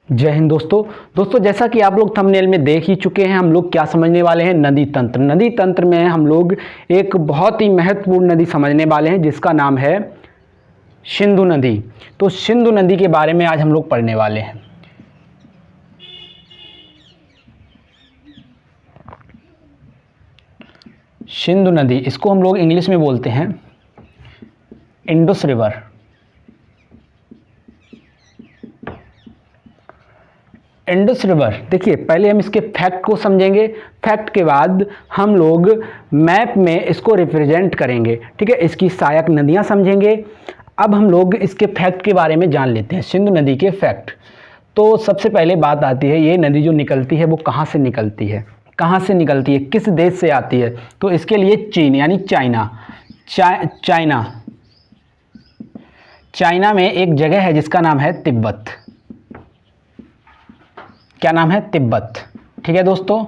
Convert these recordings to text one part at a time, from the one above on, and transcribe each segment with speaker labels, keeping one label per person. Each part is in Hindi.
Speaker 1: जय हिंद दोस्तों। जैसा कि आप लोग थंबनेल में देख ही चुके हैं, हम लोग क्या समझने वाले हैं, नदी तंत्र। नदी तंत्र में हम लोग एक बहुत ही महत्वपूर्ण नदी समझने वाले हैं जिसका नाम है सिंधु नदी। तो सिंधु नदी के बारे में आज हम लोग पढ़ने वाले हैं। सिंधु नदी, इसको हम लोग इंग्लिश में बोलते हैं इंडस रिवर। इंडस रिवर, देखिए पहले हम इसके फैक्ट को समझेंगे, फैक्ट के बाद हम लोग मैप में इसको रिप्रेजेंट करेंगे। ठीक है, इसकी सहायक नदियां समझेंगे। अब हम लोग इसके फैक्ट के बारे में जान लेते हैं, सिंधु नदी के फैक्ट। तो सबसे पहले बात आती है, ये नदी जो निकलती है वो कहाँ से निकलती है, कहाँ से निकलती है, किस देश से आती है। तो इसके लिए चीन यानी चाइना में एक जगह है जिसका नाम है तिब्बत। क्या नाम है? तिब्बत। ठीक है दोस्तों,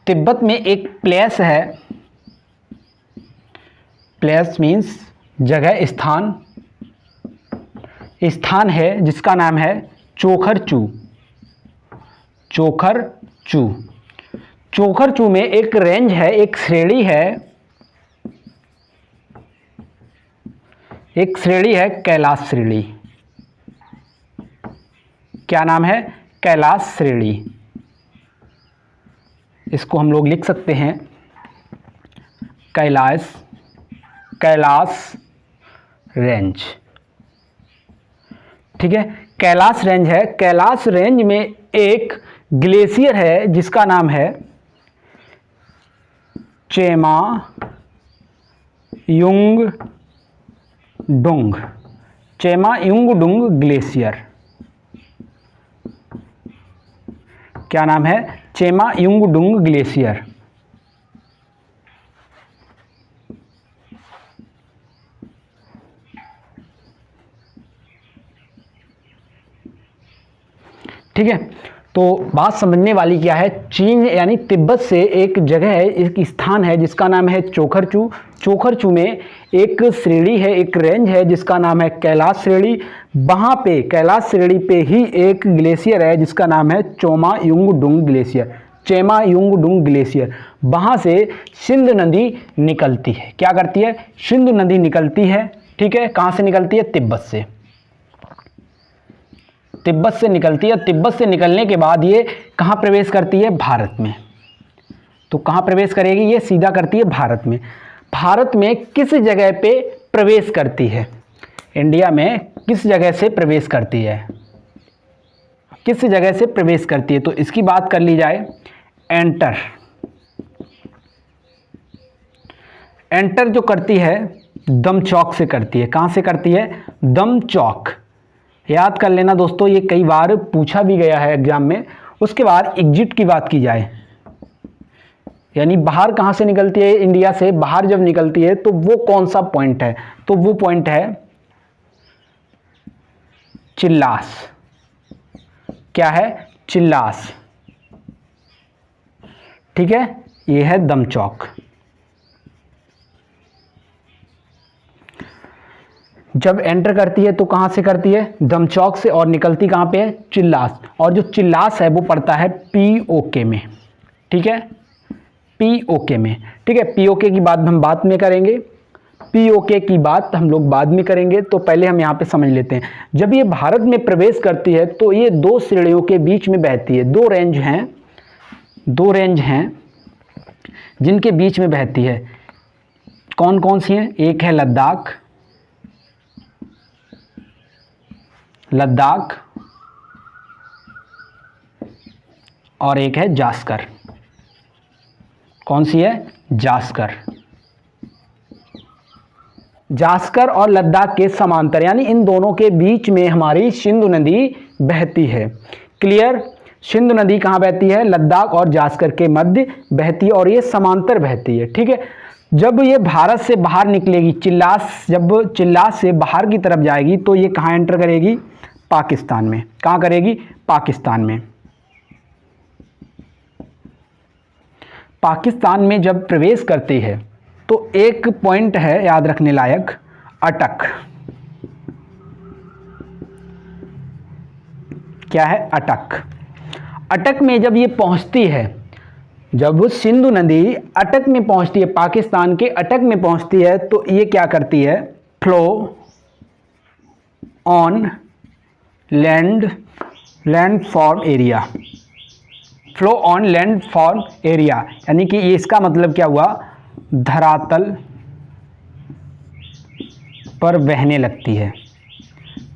Speaker 1: तिब्बत में एक प्लेस है, प्लेस मीन्स जगह, स्थान है जिसका नाम है चोखरचू। चोखरचू में एक रेंज है, एक श्रेणी है, कैलाश श्रेणी। क्या नाम है? कैलाश श्रेणी। इसको हम लोग लिख सकते हैं कैलाश रेंज। ठीक है, कैलाश रेंज है। कैलाश रेंज में एक ग्लेशियर है जिसका नाम है चेमायुंगडुंग ग्लेशियर। क्या नाम है? चेमायुंगडुंग ग्लेशियर। ठीक है, तो बात समझने वाली क्या है, चीन यानी तिब्बत से एक जगह है, एक स्थान है जिसका नाम है चोखरचू। चोखरचू में एक श्रेणी है, एक रेंज है जिसका नाम है कैलाश श्रेणी। वहाँ पे कैलाश श्रेणी पे ही एक ग्लेशियर है जिसका नाम है चेमायुंगडुंग ग्लेशियर। वहाँ से सिंधु नदी निकलती है। क्या करती है? सिंधु नदी निकलती है। ठीक है, कहाँ से निकलती है? तिब्बत से निकलती है। तिब्बत से निकलने के बाद ये कहाँ प्रवेश करती है? भारत में। तो कहाँ प्रवेश करेगी? ये सीधा करती है भारत में। भारत में किस जगह पे प्रवेश करती है? इंडिया में किस जगह से प्रवेश करती है? किस जगह से प्रवेश करती है? तो इसकी बात कर ली जाए, एंटर जो करती है दमचौक से करती है। कहाँ से करती है? दमचौक। याद कर लेना दोस्तों, ये कई बार पूछा भी गया है एग्जाम में। उसके बाद एग्जिट की बात की जाए, यानी बाहर कहाँ से निकलती है, इंडिया से बाहर जब निकलती है तो वो कौन सा पॉइंट है? तो वो पॉइंट है चिल्लास। क्या है? चिल्लास। ठीक है, ये है दमचौक। जब एंटर करती है तो कहाँ से करती है? दमचौक से, और निकलती कहाँ पे है? चिल्लास। और जो चिल्लास है वो पड़ता है पीओके में। ठीक है, पीओके में। ठीक है, पीओके की बात हम बाद में करेंगे, पीओके की बात हम लोग बाद में करेंगे। तो पहले हम यहाँ पे समझ लेते हैं, जब ये भारत में प्रवेश करती है तो ये दो श्रेणियों के बीच में बहती है। दो रेंज हैं जिनके बीच में बहती है। कौन कौन सी हैं? एक है लद्दाख और एक है जास्कर। कौन सी है? जास्कर और लद्दाख के समांतर, यानी इन दोनों के बीच में हमारी सिंधु नदी बहती है। क्लियर? सिंधु नदी कहाँ बहती है? लद्दाख और जास्कर के मध्य बहती है और ये समांतर बहती है। ठीक है, जब ये भारत से बाहर निकलेगी, जब चिल्लास से बाहर की तरफ जाएगी तो ये कहाँ एंटर करेगी? पाकिस्तान में। कहाँ करेगी? पाकिस्तान में। पाकिस्तान में जब प्रवेश करती है तो एक पॉइंट है याद रखने लायक, अटक। क्या है, अटक। अटक में जब ये पहुंचती है, जब वो सिंधु नदी अटक में पहुंचती है, पाकिस्तान के अटक में पहुंचती है, तो ये क्या करती है, flow on landform area, flow on landform area, यानी कि ये इसका मतलब क्या हुआ, धरातल पर बहने लगती है।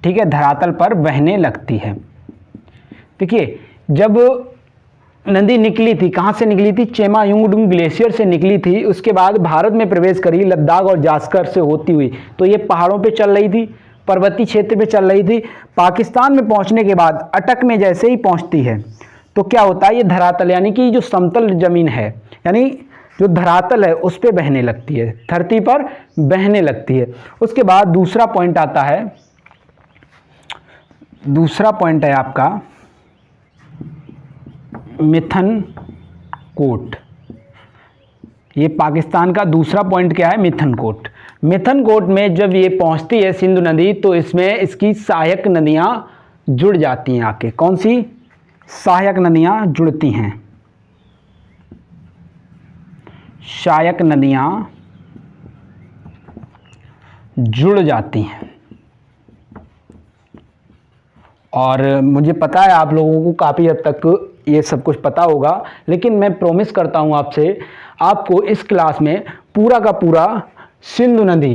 Speaker 1: ठीक है, धरातल पर बहने लगती है। देखिए, जब नदी निकली थी, कहाँ से निकली थी, चेमायुंगडुंग ग्लेशियर से निकली थी, उसके बाद भारत में प्रवेश करी लद्दाख और जास्कर से होती हुई, तो ये पहाड़ों पे चल रही थी, पर्वतीय क्षेत्र पे चल रही थी। पाकिस्तान में पहुंचने के बाद अटक में जैसे ही पहुंचती है तो क्या होता है, ये धरातल यानी कि जो समतल जमीन है, यानी जो धरातल है उस पे बहने लगती है, धरती पर बहने लगती है। उसके बाद दूसरा पॉइंट आता है, दूसरा पॉइंट है आपका मिथन कोट। ये पाकिस्तान का दूसरा पॉइंट क्या है, मिथन कोट। मिथन कोट में जब ये पहुंचती है सिंधु नदी, तो इसमें इसकी सहायक नदियां जुड़ जाती हैं आके। कौन सी सहायक नदियां जुड़ती हैं, सहायक नदियां जुड़ जाती हैं। और मुझे पता है आप लोगों को काफ़ी हद तक ये सब कुछ पता होगा, लेकिन मैं प्रॉमिस करता हूँ आपसे, आपको इस क्लास में पूरा का पूरा सिंधु नदी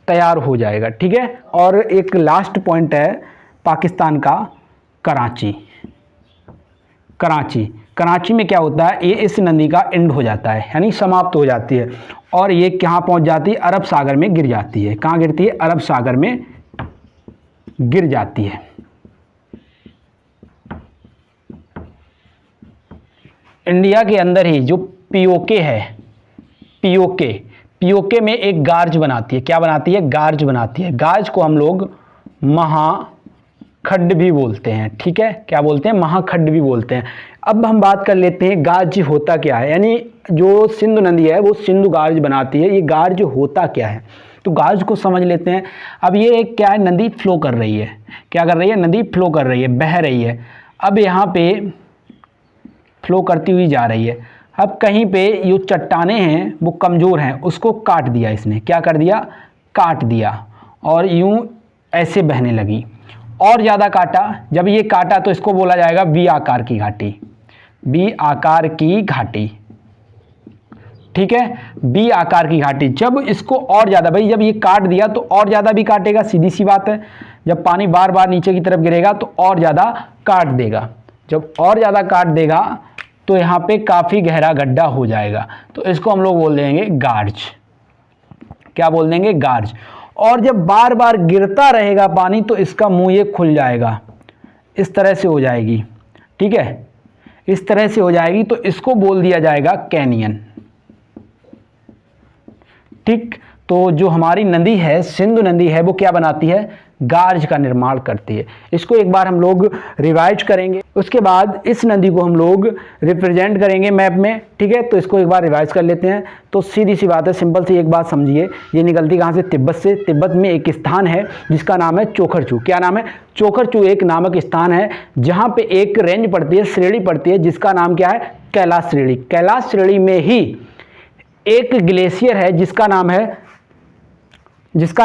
Speaker 1: तैयार हो जाएगा। ठीक है, और एक लास्ट पॉइंट है पाकिस्तान का, कराची। कराची, कराची में क्या होता है, ये इस नदी का एंड हो जाता है, यानी समाप्त हो जाती है, और ये कहाँ पहुँच जाती है, अरब सागर में गिर जाती है। कहाँ गिरती है, अरब सागर में गिर जाती है। इंडिया के अंदर ही जो पीओके है, पीओके में एक गार्ज बनाती है। क्या बनाती है, गार्ज बनाती है। गार्ज को हम लोग महाखड्ड भी बोलते हैं। ठीक है, क्या बोलते हैं, महाखड्ड भी बोलते हैं। अब हम बात कर लेते हैं गार्ज होता क्या है, यानी जो सिंधु नदी है वो सिंधु गार्ज बनाती है। ये गार्ज होता क्या है, तो गार्ज को समझ लेते हैं। अब ये क्या है, नदी फ्लो कर रही है। क्या कर रही है, नदी फ्लो कर रही है, बह रही है। अब यहाँ पे फ्लो करती हुई जा रही है। अब कहीं पे जो चट्टानें हैं वो कमज़ोर हैं, उसको काट दिया इसने। क्या कर दिया, काट दिया, और यूं ऐसे बहने लगी। और ज़्यादा काटा, जब ये काटा तो इसको बोला जाएगा वी आकार की घाटी, वी आकार की घाटी। ठीक है, वी आकार की घाटी। जब इसको और ज़्यादा, भाई जब ये काट दिया तो और ज़्यादा भी काटेगा, सीधी सी बात है। जब पानी बार बार नीचे की तरफ गिरेगा तो और ज़्यादा काट देगा। जब और ज़्यादा काट देगा तो यहाँ पे काफ़ी गहरा गड्ढा हो जाएगा, तो इसको हम लोग बोल देंगे गार्ज। क्या बोल देंगे, गार्ज। और जब बार बार गिरता रहेगा पानी तो इसका मुंह ये खुल जाएगा, इस तरह से हो जाएगी। ठीक है, इस तरह से हो जाएगी, तो इसको बोल दिया जाएगा कैनियन। ठीक, तो जो हमारी नदी है, सिंधु नदी है, वो क्या बनाती है, गार्ज का निर्माण करती है। इसको एक बार हम लोग रिवाइज करेंगे, उसके बाद इस नदी को हम लोग रिप्रेजेंट करेंगे मैप में। ठीक है, तो इसको एक बार रिवाइज कर लेते हैं। तो सीधी सी बात है, सिंपल सी एक बात समझिए, ये निकलती कहाँ से, तिब्बत से। तिब्बत में एक स्थान है जिसका नाम है चोखरचू। क्या नाम है, चोखरचू एक नामक स्थान है जहाँ पे एक रेंज पड़ती है, श्रेणी पड़ती है, जिसका नाम क्या है, कैलाश श्रेणी। कैलाश श्रेणी में ही एक ग्लेशियर है जिसका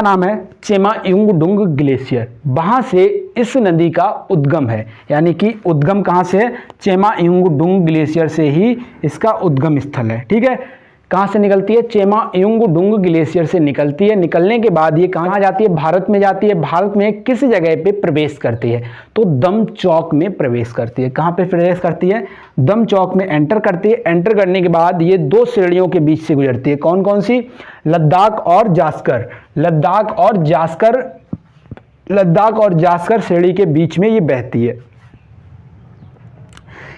Speaker 1: नाम है चेमायुंगडुंग ग्लेशियर। वहाँ से इस नदी का उद्गम है, यानी कि उद्गम कहाँ से है, चेमायुंगडुंग ग्लेशियर से ही इसका उद्गम स्थल है। ठीक है, कहाँ से निकलती है, चेमायुंगडुंग ग्लेशियर से निकलती है। निकलने के बाद ये कहाँ जाती है, भारत में जाती है। भारत में किस जगह पे प्रवेश करती है, तो दमचौक में प्रवेश करती है। कहाँ पे प्रवेश करती है, दमचौक में एंटर करती है। एंटर करने के बाद ये दो श्रेणियों के बीच से गुजरती है। कौन कौन सी, लद्दाख और जास्कर। लद्दाख और जास्कर श्रेणी के बीच में ये बहती है।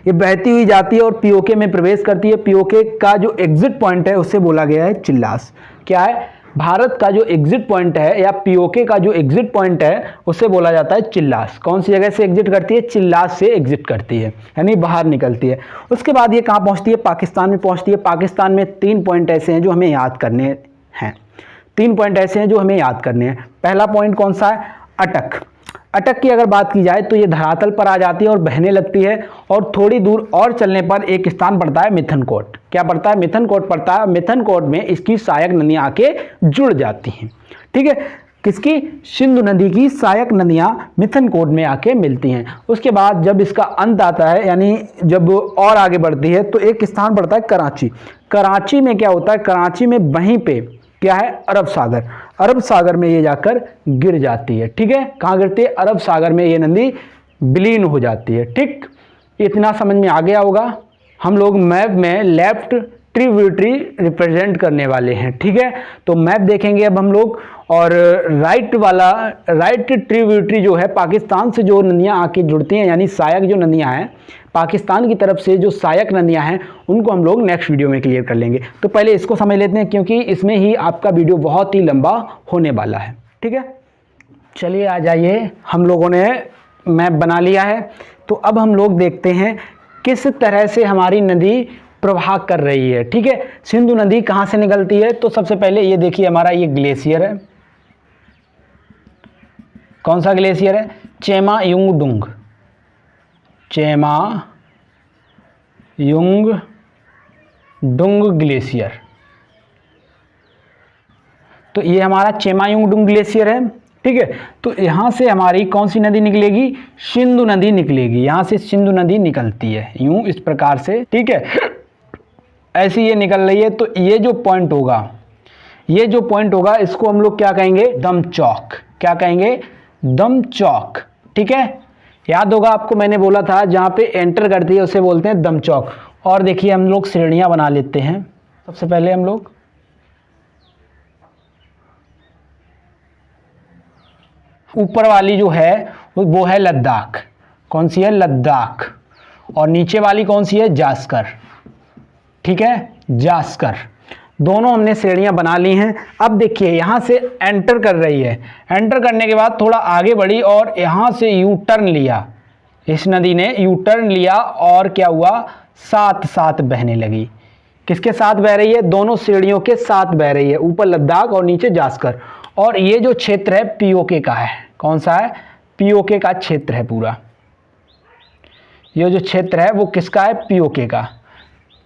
Speaker 1: ये बहती हुई जाती है और पीओके में प्रवेश करती है। पीओके का जो एग्जिट पॉइंट है उसे बोला गया है चिल्लास। क्या है, भारत का जो एग्जिट पॉइंट है या पीओके का जो एग्जिट पॉइंट है उसे बोला जाता है चिल्लास। कौन सी जगह से एग्जिट करती है, चिल्लास से एग्जिट करती है, यानी बाहर निकलती है। उसके बाद ये कहाँ पहुँचती है, पाकिस्तान में पहुँचती है। पाकिस्तान में 3 पॉइंट ऐसे हैं जो हमें याद करने हैं। 3 पॉइंट ऐसे हैं जो हमें याद करने हैं। पहला पॉइंट कौन सा है, अटक। अटक की अगर बात की जाए तो ये धरातल पर आ जाती है और बहने लगती है, और थोड़ी दूर और चलने पर एक स्थान पड़ता है मिथनकोट। क्या पड़ता है? मिथनकोट पड़ता है। मिथनकोट में इसकी सहायक नदियां आके जुड़ जाती हैं। ठीक है, किसकी? सिंधु नदी की सहायक नदियां मिथनकोट में आके मिलती हैं। उसके बाद जब इसका अंत आता है, यानी जब और आगे बढ़ती है, तो एक स्थान पड़ता है कराची। कराची में क्या होता है? कराची में वहीं पे क्या है? अरब सागर। अरब सागर में ये जाकर गिर जाती है। ठीक है, कहाँ गिरती है? अरब सागर में ये नदी विलीन हो जाती है। ठीक, इतना समझ में आ गया होगा। हम लोग मैप में लेफ्ट ट्रिब्यूटरी रिप्रेजेंट करने वाले हैं। ठीक है, तो मैप देखेंगे अब हम लोग, और राइट ट्रिब्यूटरी जो है पाकिस्तान से जो नदियां आके जुड़ती हैं, यानी सहायक जो नदियां हैं पाकिस्तान की तरफ से, जो सहायक नदियां हैं उनको हम लोग नेक्स्ट वीडियो में क्लियर कर लेंगे। तो पहले इसको समझ लेते हैं, क्योंकि इसमें ही आपका वीडियो बहुत ही लंबा होने वाला है। ठीक है, चलिए आ जाइए, हम लोगों ने मैप बना लिया है। तो अब हम लोग देखते हैं किस तरह से हमारी नदी प्रवाह कर रही है। ठीक है, सिंधु नदी कहाँ से निकलती है? तो सबसे पहले ये देखिए, हमारा ये ग्लेशियर है। कौन सा ग्लेशियर है? चेमायुंगडुंग। चेमायुंगडुंग ग्लेशियर। तो ये हमारा चेमायुंगडुंग ग्लेशियर है। ठीक है, तो यहाँ से हमारी कौन सी नदी निकलेगी? सिंधु नदी निकलेगी। यहाँ से सिंधु नदी निकलती है यूं इस प्रकार से। ठीक है, ऐसी ये निकल रही है। तो ये जो पॉइंट होगा, इसको हम लोग क्या कहेंगे? दम चौक। क्या कहेंगे? दम चौक। ठीक है, याद होगा आपको, मैंने बोला था जहाँ पे एंटर करती है उसे बोलते हैं दम चौक। और देखिए हम लोग श्रेणियाँ बना लेते हैं। सबसे पहले हम लोग ऊपर वाली जो है वो है लद्दाख। कौन सी है? लद्दाख। और नीचे वाली कौन सी है? जास्कर। ठीक है, जास्कर। दोनों हमने श्रेणियां बना ली हैं। अब देखिए यहाँ से एंटर कर रही है, एंटर करने के बाद थोड़ा आगे बढ़ी और यहाँ से यू टर्न लिया। इस नदी ने यू टर्न लिया और क्या हुआ? साथ साथ बहने लगी। किसके साथ बह रही है? दोनों श्रेणियों के साथ बह रही है, ऊपर लद्दाख और नीचे जास्कर। और ये जो क्षेत्र है पीओके का है। कौन सा है? पीओके का क्षेत्र है पूरा। ये जो क्षेत्र है वो किसका है? पीओके का।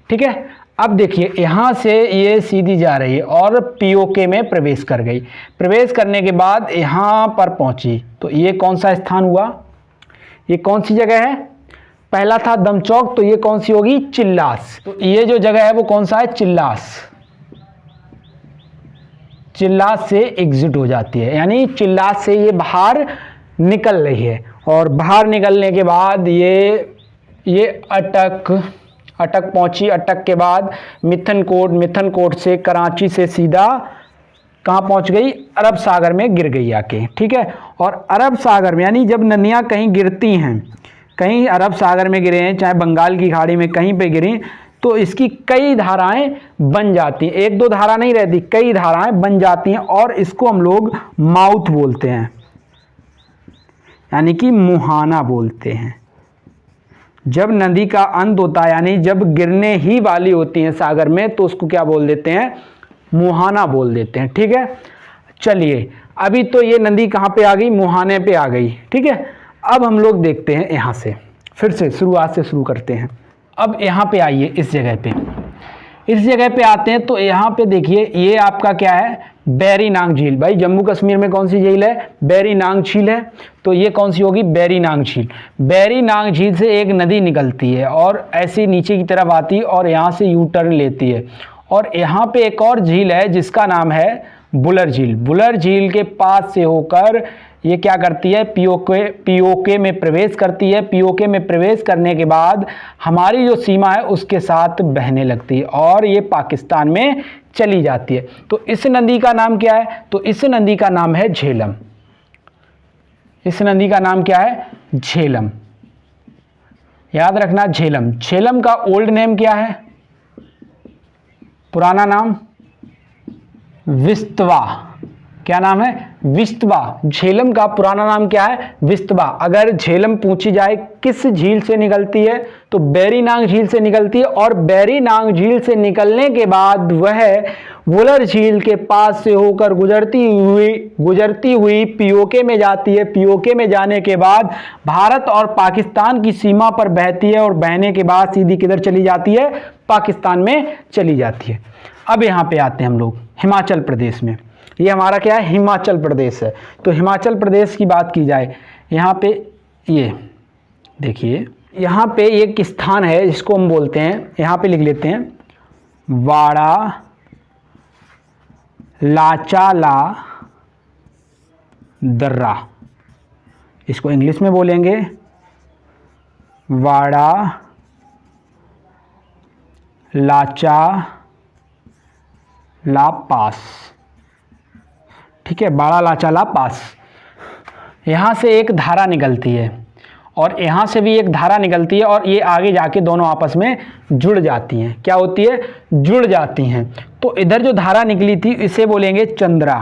Speaker 1: ठीक है, अब देखिए यहाँ से ये सीधी जा रही है और पीओके में प्रवेश कर गई। प्रवेश करने के बाद यहाँ पर पहुँची। तो ये कौन सा स्थान हुआ? ये कौन सी जगह है? पहला था दमचौक, तो ये कौन सी होगी? चिल्लास। तो ये जो जगह है वो कौन सा है? चिल्लास। चिल्लास से एग्जिट हो जाती है, यानी चिल्लास से ये बाहर निकल रही है। और बाहर निकलने के बाद ये अटक पहुंची। अटक के बाद मिथनकोट से कराची से सीधा कहाँ पहुंच गई? अरब सागर में गिर गई आके। ठीक है, और अरब सागर में, यानी जब नदियाँ कहीं गिरती हैं, कहीं अरब सागर में गिरे हैं, चाहे बंगाल की खाड़ी में कहीं पे गिरी, तो इसकी कई धाराएं बन जाती हैं। एक दो धारा नहीं रहती, कई धाराएं बन जाती हैं, और इसको हम लोग माउथ बोलते हैं, यानी कि मुहाना बोलते हैं। जब नदी का अंत होता है, यानी जब गिरने ही वाली होती हैं सागर में, तो उसको क्या बोल देते हैं? मुहाना बोल देते हैं। ठीक है, चलिए अभी तो ये नदी कहाँ पे आ गई? मुहाने पे आ गई। ठीक है, अब हम लोग देखते हैं यहाँ से, फिर से शुरुआत से शुरू करते हैं। अब यहाँ पे आइए, इस जगह पे आते हैं। तो यहाँ पे देखिए, ये आपका क्या है? बैरी नांग झील। भाई जम्मू कश्मीर में कौन सी झील है? बैरी नांग झील है। तो ये कौन सी होगी? बैरी नांग झील। बैरी नांग झील से एक नदी निकलती है और ऐसे नीचे की तरफ आती है और यहाँ से यू टर्न लेती है। और यहाँ पे एक और झील है जिसका नाम है बुलर झील। बुलर झील के पास से होकर ये क्या करती है? पीओके में प्रवेश करती है। पीओके में प्रवेश करने के बाद हमारी जो सीमा है उसके साथ बहने लगती है और ये पाकिस्तान में चली जाती है। तो इस नदी का नाम क्या है? तो इस नदी का नाम है झेलम। इस नदी का नाम क्या है? झेलम। याद रखना, झेलम। झेलम का ओल्ड नेम क्या है? पुराना नाम विस्तवा। क्या नाम है? विस्तवा। झेलम का पुराना नाम क्या है? विस्तवा। अगर झेलम पूछी जाए किस झील से निकलती है तो बैरीनांग झील से निकलती है, और बैरीनांग झील से निकलने के बाद वह वुलर झील के पास से होकर गुजरती हुई पीओके में जाती है। पीओके में जाने के बाद भारत और पाकिस्तान की सीमा पर बहती है, और बहने के बाद सीधी किधर चली जाती है? पाकिस्तान में चली जाती है। अब यहाँ पे आते हैं हम लोग हिमाचल प्रदेश में। ये हमारा क्या है? हिमाचल प्रदेश है। तो हिमाचल प्रदेश की बात की जाए, यहाँ पे ये देखिए, यहाँ पे एक स्थान है जिसको हम बोलते हैं, यहाँ पे लिख लेते हैं वाड़ा लाचाला दर्रा। इसको इंग्लिश में बोलेंगे वाड़ा लाचा ला पास। ठीक है, बाड़ा लाचाला पास। यहाँ से एक धारा निकलती है और यहाँ से भी एक धारा निकलती है, और ये आगे जाके दोनों आपस में जुड़ जाती हैं। क्या होती है? जुड़ जाती हैं। तो इधर जो धारा निकली थी इसे बोलेंगे चंद्रा।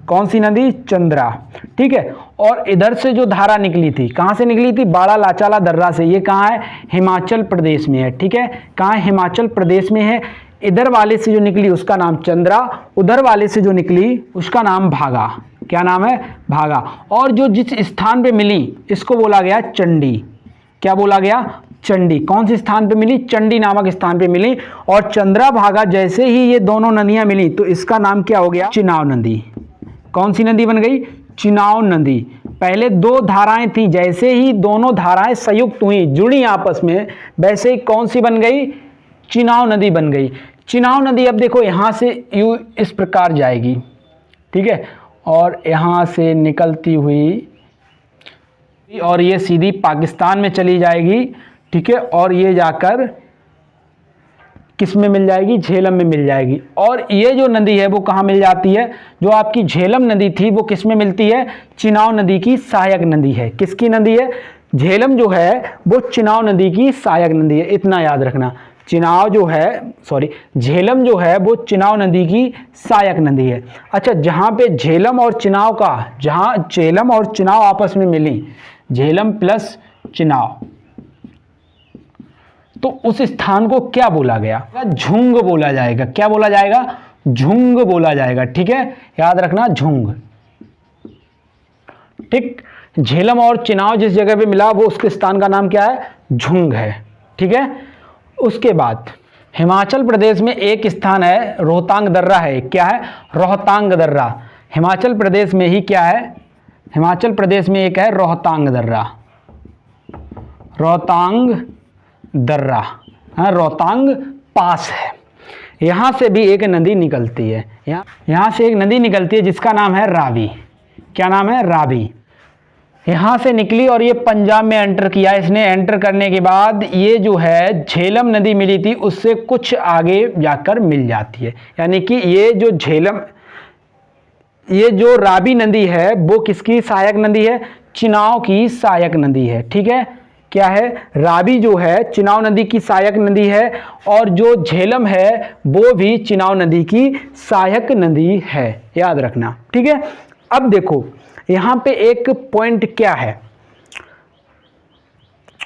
Speaker 1: कौन सी नदी? चंद्रा। ठीक है, और इधर से जो धारा निकली थी, कहाँ से निकली थी? बाड़ा लाचाला दर्रा से। ये कहाँ है? हिमाचल प्रदेश में है। ठीक है, कहाँ है? हिमाचल प्रदेश में है। इधर वाले से जो निकली उसका नाम चंद्रा, उधर वाले से जो निकली उसका नाम भागा। क्या नाम है? भागा। और जो जिस स्थान पे मिली इसको बोला गया चंडी। क्या बोला गया? चंडी। कौन से स्थान पे मिली? चंडी नामक स्थान पे मिली। और चंद्रा भागा जैसे ही ये दोनों नदियां मिली तो इसका नाम क्या हो गया? चिनाव नदी। कौन सी नदी बन गई? चिनाव नदी। पहले दो धाराएं थी, जैसे ही दोनों धाराएं संयुक्त हुई, जुड़ी आपस में, वैसे ही कौन सी बन गई? चिनाव नदी बन गई। चिनाव नदी अब देखो यहाँ से यूं इस प्रकार जाएगी। ठीक है, और यहाँ से निकलती हुई और ये सीधी पाकिस्तान में चली जाएगी। ठीक है, और ये जाकर किस में मिल जाएगी? झेलम में मिल जाएगी। और ये जो नदी है वो कहाँ मिल जाती है? जो आपकी झेलम नदी थी वो किस में मिलती है? चिनाव नदी की सहायक नदी है। किसकी नदी है? झेलम जो है वो चिनाव नदी की सहायक नदी है। इतना याद रखना, चिनाव जो है, सॉरी, झेलम जो है वो चिनाव नदी की सहायक नदी है। अच्छा, जहाँ पे झेलम और चिनाव का, जहाँ झेलम और चिनाव आपस में मिली, झेलम प्लस चिनाव, तो उस स्थान को क्या बोला गया? झुंग बोला जाएगा। क्या बोला जाएगा? झुंग बोला जाएगा। ठीक है, याद रखना, झुंग। ठीक, झेलम और चिनाव जिस जगह पे मिला वो उसके स्थान का नाम क्या है? झुंग है। ठीक है, उसके बाद हिमाचल प्रदेश में एक स्थान है, रोहतांग दर्रा है। क्या है? रोहतांग दर्रा। हिमाचल प्रदेश में ही क्या है? हिमाचल प्रदेश में एक है रोहतांग दर्रा। रोहतांग दर्रा, हाँ, रोहतांग पास है। यहाँ से भी एक नदी निकलती है। यहाँ से एक नदी निकलती है जिसका नाम है रावी। क्या नाम है? रावी। यहाँ से निकली और ये पंजाब में एंटर किया। इसने एंटर करने के बाद ये जो है झेलम नदी मिली थी उससे कुछ आगे जाकर मिल जाती है। यानी कि ये जो झेलम, ये जो रावी नदी है वो किसकी सहायक नदी है? चिनाव की सहायक नदी है। ठीक है, क्या है? रावी जो है चिनाव नदी की सहायक नदी है, और जो झेलम है वो भी चिनाव नदी की सहायक नदी है। याद रखना। ठीक है, अब देखो यहाँ पे एक पॉइंट क्या है,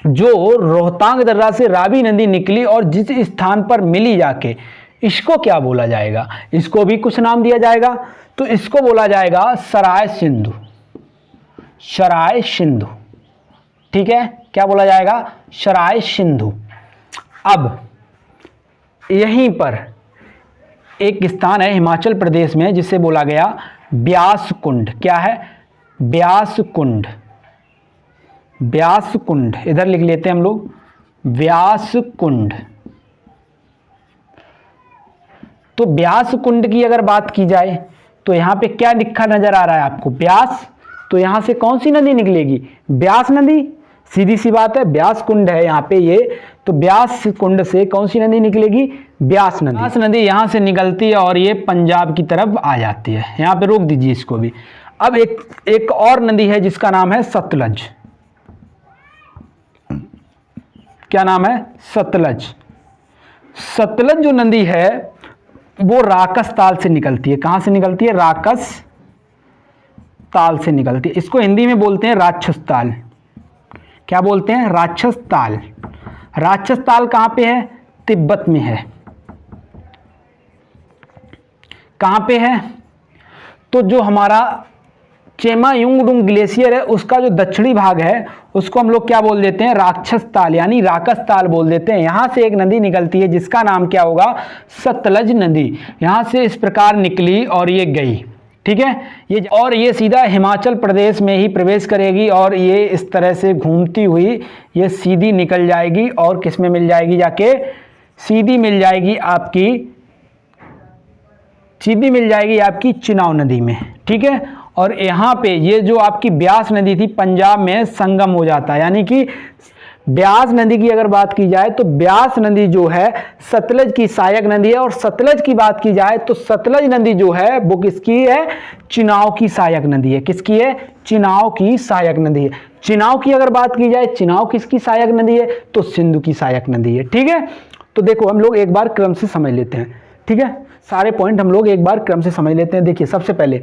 Speaker 1: जो रोहतांग दर्रा से रावी नदी निकली और जिस स्थान पर मिली जाके, इसको क्या बोला जाएगा? इसको भी कुछ नाम दिया जाएगा। तो इसको बोला जाएगा सराय सिंधु। सराय सिंधु। ठीक है, क्या बोला जाएगा? सराय सिंधु। अब यहीं पर एक स्थान है हिमाचल प्रदेश में जिसे बोला गया ब्यास कुंड। क्या है? ब्यास कुंड। ब्यास कुंड, इधर लिख लेते हैं हम लोग, व्यास कुंड। तो ब्यास कुंड की अगर बात की जाए तो यहाँ पे क्या लिखा नजर आ रहा है आपको? ब्यास। तो यहाँ से कौन सी नदी निकलेगी? ब्यास नदी। सीधी सी बात है, ब्यास कुंड है यहाँ पे ये, तो ब्यास कुंड से कौन सी नदी निकलेगी? ब्यास नदी। ब्यास नदी यहाँ से निकलती है और ये पंजाब की तरफ आ जाती है। यहाँ पे रोक दीजिए इसको भी। अब एक और नदी है जिसका नाम है सतलज। क्या नाम है? सतलज। सतलज जो नदी है वो राकस ताल से निकलती है। कहां से निकलती है? राकस ताल से निकलती है। इसको हिंदी में बोलते हैं राक्षस ताल। क्या बोलते हैं? राक्षस ताल। राक्षस ताल कहाँ पे है? तिब्बत में है। कहाँ पे है? तो जो हमारा चेमायुंगडुंग ग्लेशियर है उसका जो दक्षिणी भाग है उसको हम लोग क्या बोल देते हैं? राक्षस ताल यानी राकस ताल बोल देते हैं। यहां से एक नदी निकलती है जिसका नाम क्या होगा? सतलज नदी। यहां से इस प्रकार निकली और ये गई, ठीक है। ये सीधा हिमाचल प्रदेश में ही प्रवेश करेगी और ये इस तरह से घूमती हुई ये सीधी निकल जाएगी और किस में मिल जाएगी? जाके सीधी मिल जाएगी आपकी चिनाब नदी में, ठीक है। और यहाँ पे ये जो आपकी ब्यास नदी थी पंजाब में संगम हो जाता है, यानी कि ब्यास नदी की अगर बात की जाए तो ब्यास नदी जो है सतलज की सहायक नदी है, और सतलज की बात की जाए तो सतलज नदी जो है वो किसकी है? चिनाब की सहायक नदी है। किसकी है? चिनाब की सहायक नदी है। चिनाब की अगर बात की जाए, चिनाब किसकी सहायक नदी है? तो सिंधु की सहायक नदी है, ठीक है। तो देखो हम लोग एक बार क्रम से समझ लेते हैं, ठीक है। सारे पॉइंट हम लोग एक बार क्रम से समझ लेते हैं। देखिए सबसे पहले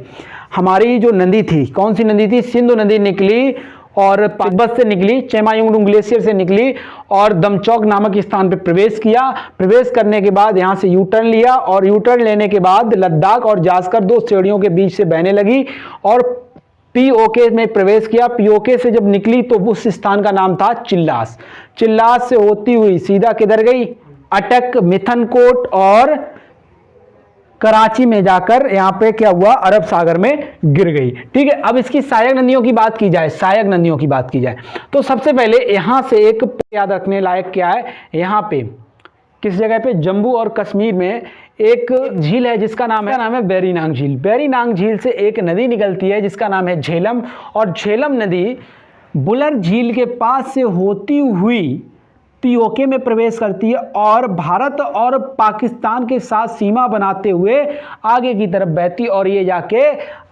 Speaker 1: हमारी जो नदी थी, कौन सी नदी थी? सिंधु नदी निकली और तिब्बत से निकली, चेमायुंगडुंग ग्लेशियर से निकली और दमचौक नामक स्थान पर प्रवेश किया। प्रवेश करने के बाद यहाँ से यू टर्न लिया और यू टर्न लेने के बाद लद्दाख और जास्कर दो श्रेणियों के बीच से बहने लगी और पीओके में प्रवेश किया। पीओके से जब निकली तो उस स्थान का नाम था चिल्लास। चिल्लास से होती हुई सीधा किधर गई? अटक, मिथनकोट और कराची में जाकर यहाँ पे क्या हुआ? अरब सागर में गिर गई, ठीक है। अब इसकी सहायक नदियों की बात की जाए, सहायक नदियों की बात की जाए तो सबसे पहले यहाँ से एक याद रखने लायक क्या है? यहाँ पे किस जगह पे? जम्मू और कश्मीर में एक झील है जिसका नाम है वेरीनाग झील। वेरीनाग झील से एक नदी निकलती है जिसका नाम है झेलम, और झेलम नदी बुलर झील के पास से होती हुई पीओके में प्रवेश करती है और भारत और पाकिस्तान के साथ सीमा बनाते हुए आगे की तरफ बहती और ये जाके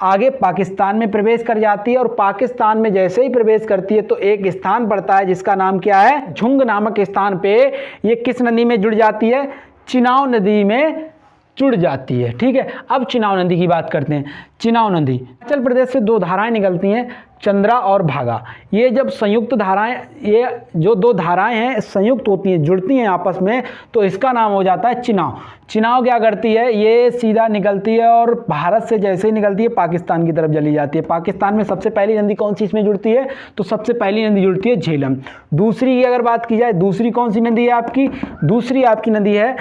Speaker 1: आगे पाकिस्तान में प्रवेश कर जाती है। और पाकिस्तान में जैसे ही प्रवेश करती है तो एक स्थान पड़ता है जिसका नाम क्या है? झुंग नामक स्थान पे ये किस नदी में जुड़ जाती है? चिनाब नदी में जुड़ जाती है, ठीक है। अब चिनाब नदी की बात करते हैं। चिनाब नदी हिमाचल प्रदेश से दो धाराएं निकलती हैं, चंद्रा और भागा। ये जब संयुक्त धाराएं, ये जो दो धाराएं हैं संयुक्त होती हैं, जुड़ती हैं आपस में, तो इसका नाम हो जाता है चिनाब। चिनाब क्या करती है? ये सीधा निकलती है और भारत से जैसे ही निकलती है पाकिस्तान की तरफ चली जाती है। पाकिस्तान में सबसे पहली नदी कौन सी इसमें जुड़ती है? तो सबसे पहली नदी जुड़ती है झेलम। दूसरी की अगर बात की जाए, दूसरी कौन सी नदी है आपकी? दूसरी आपकी नदी है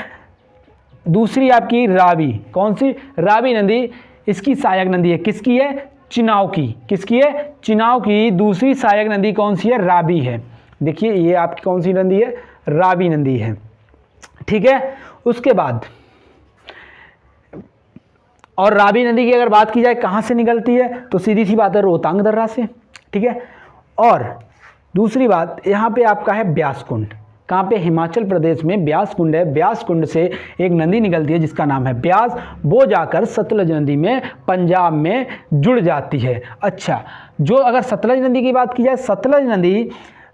Speaker 1: रावी। कौन सी? रावी नदी इसकी सहायक नदी है। किसकी है? चिनाब की। किसकी है? चिनाब की दूसरी सहायक नदी कौन सी है? रावी है। देखिए ये आपकी कौन सी नदी है? रावी नदी है, ठीक है। उसके बाद और रावी नदी की अगर बात की जाए कहाँ से निकलती है? तो सीधी सी बात है रोहतांग दर्रा से, ठीक है। और दूसरी बात यहाँ पे आपका है ब्यास कुंड। कहाँ पे? हिमाचल प्रदेश में ब्यास कुंड है। ब्यास कुंड से एक नदी निकलती है जिसका नाम है ब्यास, वो जाकर सतलज नदी में पंजाब में जुड़ जाती है। अच्छा, जो अगर सतलज नदी की बात की जाए, सतलज नदी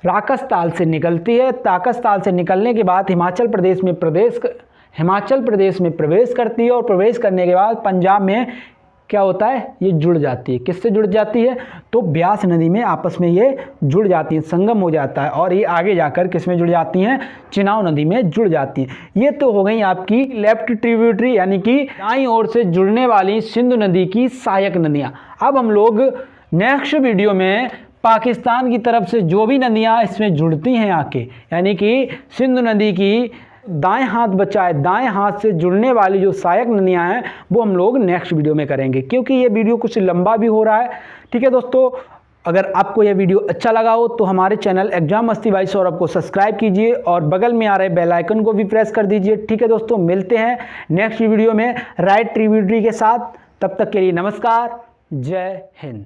Speaker 1: राकस ताल से निकलती है। ताकस ताल से निकलने के बाद हिमाचल प्रदेश में प्रवेश करती है और प्रवेश करने के बाद पंजाब में क्या होता है? ये जुड़ जाती है। किससे जुड़ जाती है? तो ब्यास नदी में आपस में ये जुड़ जाती हैं, संगम हो जाता है और ये आगे जाकर किस में जुड़ जाती हैं? चिनाब नदी में जुड़ जाती हैं। ये तो हो गई आपकी लेफ्ट ट्रिब्यूटरी यानी कि दाईं ओर से जुड़ने वाली सिंधु नदी की सहायक नदियाँ। अब हम लोग नेक्स्ट वीडियो में पाकिस्तान की तरफ से जो भी नदियाँ इसमें जुड़ती हैं आके, यानी कि सिंधु नदी की दाएं हाथ बचाए दाएं हाथ से जुड़ने वाली जो सहायक नदियां हैं वो हम लोग नेक्स्ट वीडियो में करेंगे, क्योंकि ये वीडियो कुछ लंबा भी हो रहा है, ठीक है दोस्तों। अगर आपको यह वीडियो अच्छा लगा हो तो हमारे चैनल एग्जाम मस्ती बाई सौरभ को सब्सक्राइब कीजिए और बगल में आ रहे बेल आइकन को भी प्रेस कर दीजिए, ठीक है दोस्तों। मिलते हैं नेक्स्ट वीडियो में राइट ट्रिब्यूटरी के साथ, तब तक के लिए नमस्कार, जय हिंद।